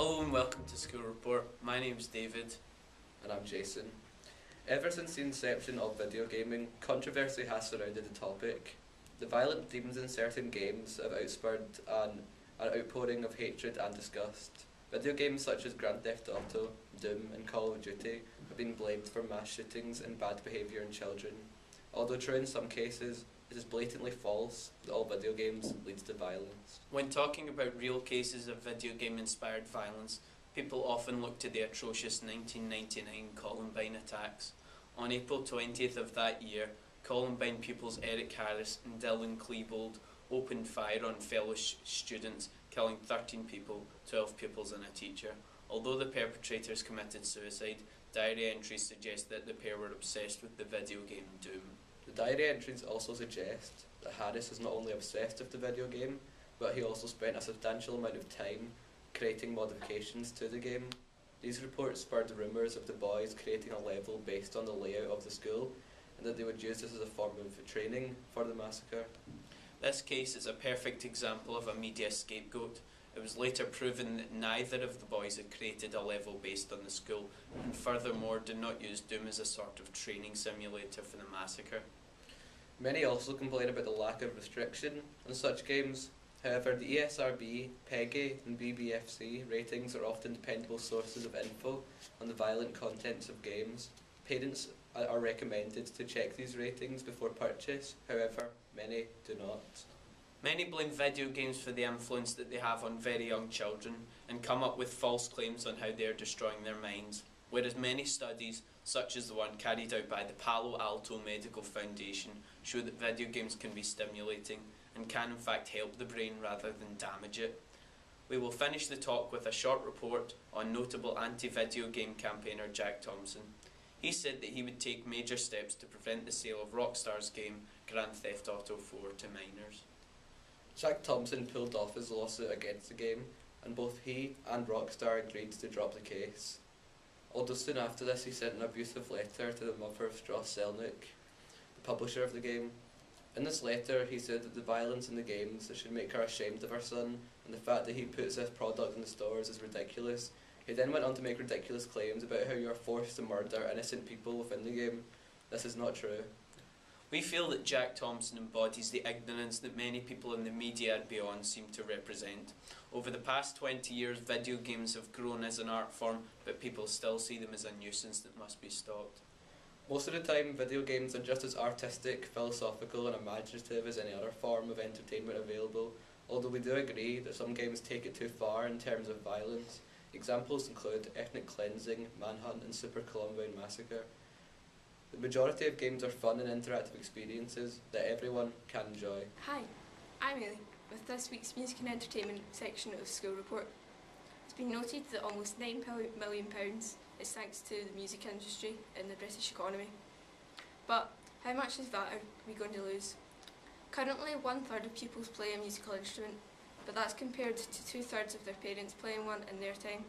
Hello and welcome to School Report. My name's David. And I'm Jason. Ever since the inception of video gaming, controversy has surrounded the topic. The violent themes in certain games have outspurred an outpouring of hatred and disgust. Video games such as Grand Theft Auto, Doom and Call of Duty have been blamed for mass shootings and bad behaviour in children. Although true in some cases, it is blatantly false that all video games lead to violence. When talking about real cases of video game inspired violence, people often look to the atrocious 1999 Columbine attacks. On April 20th of that year, Columbine pupils Eric Harris and Dylan Klebold opened fire on fellow students, killing 13 people, 12 pupils and a teacher. Although the perpetrators committed suicide, diary entries suggest that the pair were obsessed with the video game Doom. The diary entries also suggest that Harris is not only obsessed with the video game, but he also spent a substantial amount of time creating modifications to the game. These reports spurred rumours of the boys creating a level based on the layout of the school, and that they would use this as a form of training for the massacre. This case is a perfect example of a media scapegoat. It was later proven that neither of the boys had created a level based on the school, and furthermore did not use Doom as a sort of training simulator for the massacre. Many also complain about the lack of restriction on such games. However, the ESRB, PEGI and BBFC ratings are often dependable sources of info on the violent contents of games. Parents are recommended to check these ratings before purchase, however, many do not. Many blame video games for the influence that they have on very young children and come up with false claims on how they are destroying their minds, whereas many studies, such as the one carried out by the Palo Alto Medical Foundation, show that video games can be stimulating and can in fact help the brain rather than damage it. We will finish the talk with a short report on notable anti-video game campaigner Jack Thompson. He said that he would take major steps to prevent the sale of Rockstar's game Grand Theft Auto 4 to minors. Jack Thompson pulled off his lawsuit against the game, and both he and Rockstar agreed to drop the case. Although soon after this he sent an abusive letter to the mother of Strauss Zelnick, the publisher of the game. In this letter he said that the violence in the games should make her ashamed of her son, and the fact that he puts this product in the stores is ridiculous. He then went on to make ridiculous claims about how you are forced to murder innocent people within the game. This is not true. We feel that Jack Thompson embodies the ignorance that many people in the media and beyond seem to represent. Over the past 20 years, video games have grown as an art form, but people still see them as a nuisance that must be stopped. Most of the time, video games are just as artistic, philosophical and imaginative as any other form of entertainment available, although we do agree that some games take it too far in terms of violence. Examples include Ethnic Cleansing, Manhunt and Super Columbine Massacre. The majority of games are fun and interactive experiences that everyone can enjoy. Hi, I'm Ailey, with this week's Music and Entertainment section of School Report. It's been noted that almost £9 million is thanks to the music industry in the British economy. But how much of that are we going to lose? Currently, 1/3 of pupils play a musical instrument, but that's compared to 2/3 of their parents playing one in their time.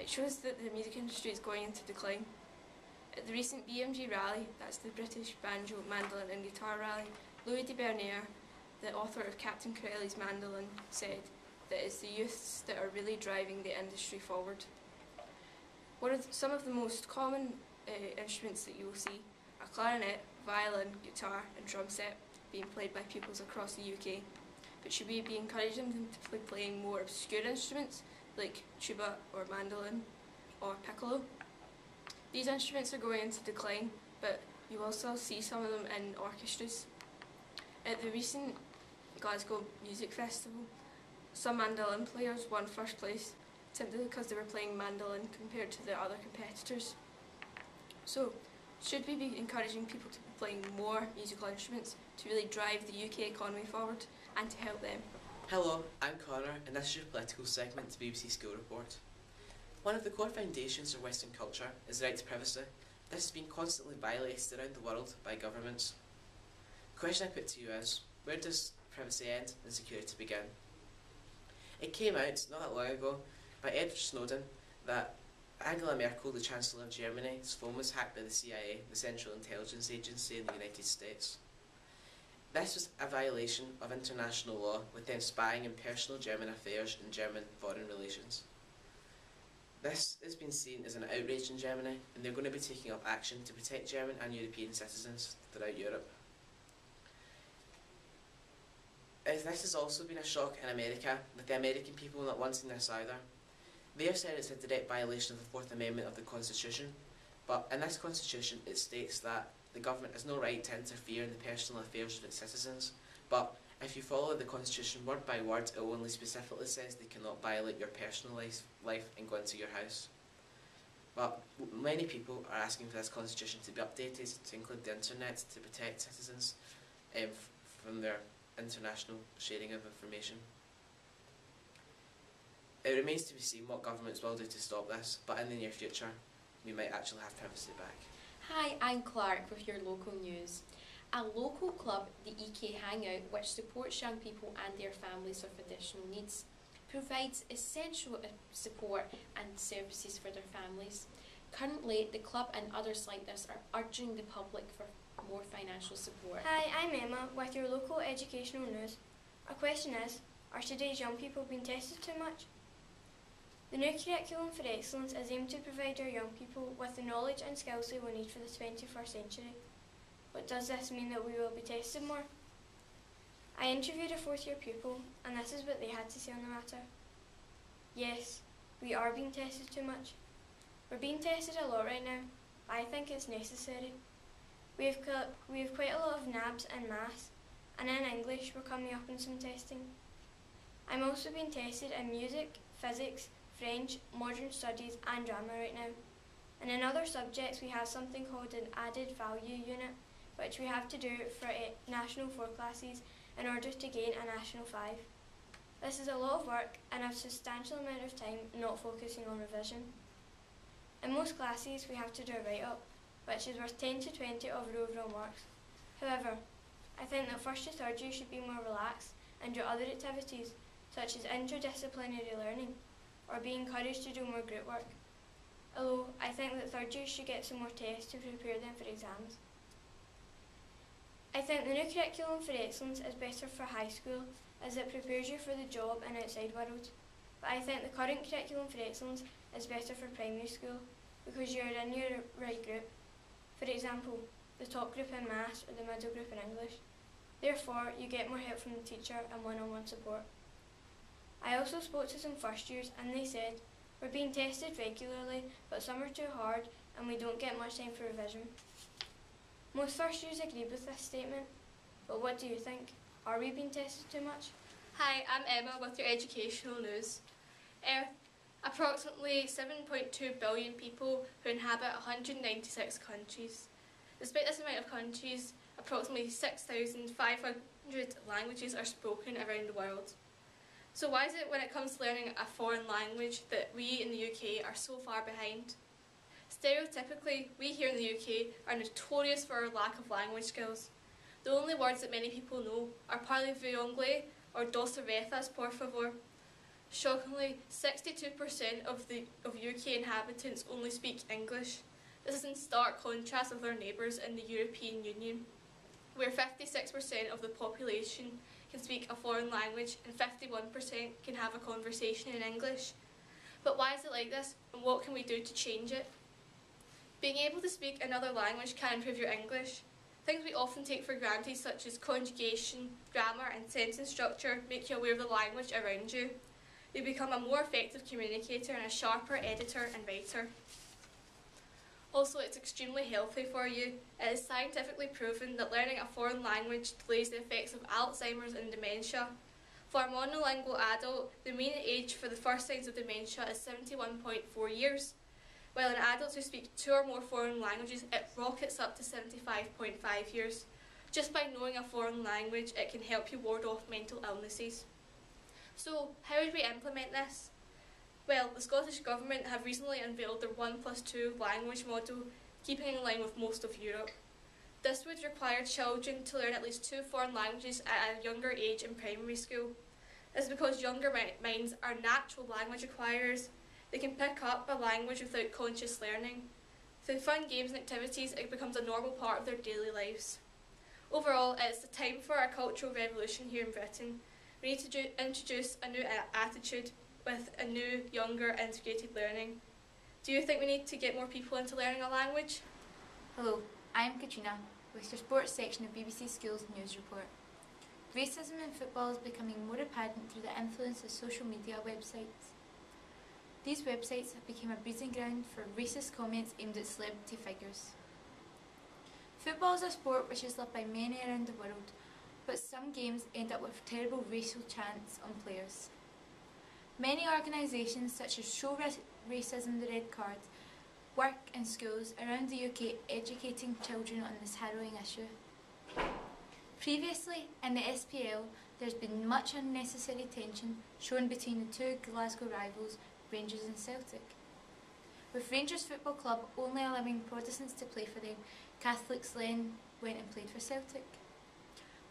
It shows that the music industry is going into decline. At the recent BMG rally, that's the British Banjo, Mandolin and Guitar Rally, Louis de Bernier, the author of Captain Corelli's Mandolin, said that it's the youths that are really driving the industry forward. What are some of the most common instruments that you will see are clarinet, violin, guitar and drum set being played by pupils across the UK. But should we be encouraging them to be playing more obscure instruments like tuba or mandolin or piccolo? These instruments are going into decline, but you will still see some of them in orchestras. At the recent Glasgow Music Festival, some mandolin players won first place simply because they were playing mandolin compared to their other competitors. So, should we be encouraging people to be playing more musical instruments to really drive the UK economy forward and to help them? Hello, I'm Connor and this is your political segment to BBC School Report. One of the core foundations of Western culture is the right to privacy. This has been constantly violated around the world by governments. The question I put to you is, where does privacy end and security begin? It came out not that long ago by Edward Snowden that Angela Merkel, the Chancellor of Germany's phone was hacked by the CIA, the Central Intelligence Agency in the United States. This was a violation of international law, with them spying on personal German affairs and German foreign relations. This has been seen as an outrage in Germany, and they're going to be taking up action to protect German and European citizens throughout Europe. This has also been a shock in America, with the American people not wanting this either. They have said it's a direct violation of the Fourth Amendment of the Constitution, but in this Constitution it states that the government has no right to interfere in the personal affairs of its citizens, but if you follow the Constitution word by word, it only specifically says they cannot violate your personal life and go into your house. But many people are asking for this Constitution to be updated to include the internet to protect citizens from their international sharing of information. It remains to be seen what governments will do to stop this, but in the near future we might actually have privacy back. Hi, I'm Clark with your local news. A local club, the EK Hangout, which supports young people and their families with additional needs, provides essential support and services for their families. Currently, the club and others like this are urging the public for more financial support. Hi, I'm Emma with your local educational news. Our question is, are today's young people being tested too much? The new Curriculum for Excellence is aimed to provide our young people with the knowledge and skills they will need for the 21st century. But does this mean that we will be tested more? I interviewed a fourth year pupil, and this is what they had to say on the matter. Yes, we are being tested too much. We're being tested a lot right now, but I think it's necessary. We have quite a lot of NABs and maths, and in English we're coming up on some testing. I'm also being tested in music, physics, French, modern studies and drama right now. And in other subjects we have something called an added value unit, which we have to do for National 4 classes in order to gain a National 5. This is a lot of work and a substantial amount of time not focusing on revision. In most classes we have to do a write-up, which is worth 10 to 20 of your overall marks. However, I think that first to third year should be more relaxed and do other activities, such as interdisciplinary learning, or be encouraged to do more group work. Although I think that third years should get some more tests to prepare them for exams. I think the new Curriculum for Excellence is better for high school, as it prepares you for the job and outside world. But I think the current Curriculum for Excellence is better for primary school, because you are in your right group. For example, the top group in maths or the middle group in English. Therefore, you get more help from the teacher and one-on-one support. I also spoke to some first years and they said, we're being tested regularly, but some are too hard and we don't get much time for revision. Most first years agreed with this statement, but what do you think? Are we being tested too much? Hi, I'm Emma with your educational news. Approximately 7.2 billion people who inhabit 196 countries. Despite this amount of countries, approximately 6,500 languages are spoken around the world. So why is it when it comes to learning a foreign language that we in the UK are so far behind? Stereotypically, we here in the UK are notorious for our lack of language skills. The only words that many people know are parlez-vous anglais or dos cervezas, por favor. Shockingly, 62% of UK inhabitants only speak English. This is in stark contrast with our neighbours in the European Union, where 56% of the population can speak a foreign language and 51% can have a conversation in English. But why is it like this, and what can we do to change it? Being able to speak another language can improve your English. Things we often take for granted, such as conjugation, grammar and sentence structure, make you aware of the language around you. You become a more effective communicator and a sharper editor and writer. Also, it's extremely healthy for you. It is scientifically proven that learning a foreign language delays the effects of Alzheimer's and dementia. For a monolingual adult, the mean age for the first signs of dementia is 71.4 years, while in adults who speak 2 or more foreign languages, it rockets up to 75.5 years. Just by knowing a foreign language, it can help you ward off mental illnesses. So, how would we implement this? Well, the Scottish Government have recently unveiled their 1+2 language model, keeping in line with most of Europe. This would require children to learn at least 2 foreign languages at a younger age in primary school. This is because younger minds are natural language acquirers. They can pick up a language without conscious learning. Through fun games and activities, it becomes a normal part of their daily lives. Overall, it's the time for our cultural revolution here in Britain. We need to introduce a new attitude with a new, younger, integrated learning. Do you think we need to get more people into learning a language? Hello, I am Katrina with your sports section of BBC Schools News Report. Racism in football is becoming more apparent through the influence of social media websites. These websites have become a breeding ground for racist comments aimed at celebrity figures. Football is a sport which is loved by many around the world, but some games end up with terrible racial chants on players. Many organisations such as Show Racism the Red Card work in schools around the UK educating children on this harrowing issue. Previously, in the SPL, there's been much unnecessary tension shown between the two Glasgow rivals, Rangers and Celtic. With Rangers Football Club only allowing Protestants to play for them, Catholics then went and played for Celtic.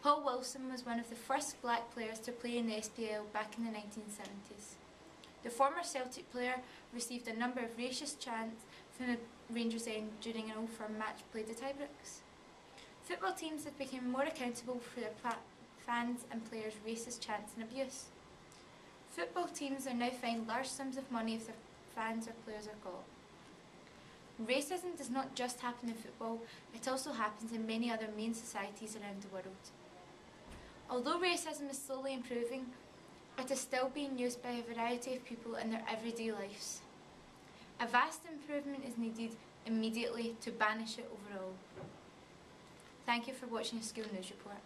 Paul Wilson was one of the first black players to play in the SPL back in the 1970s. The former Celtic player received a number of racist chants from the Rangers end during an Old Firm match played at Ibrox. Football teams have become more accountable for their fans and players' racist chants and abuse. Football teams are now fined large sums of money if their fans or players are caught. Racism does not just happen in football, it also happens in many other main societies around the world. Although racism is slowly improving, it is still being used by a variety of people in their everyday lives. A vast improvement is needed immediately to banish it overall. Thank you for watching a School News Report.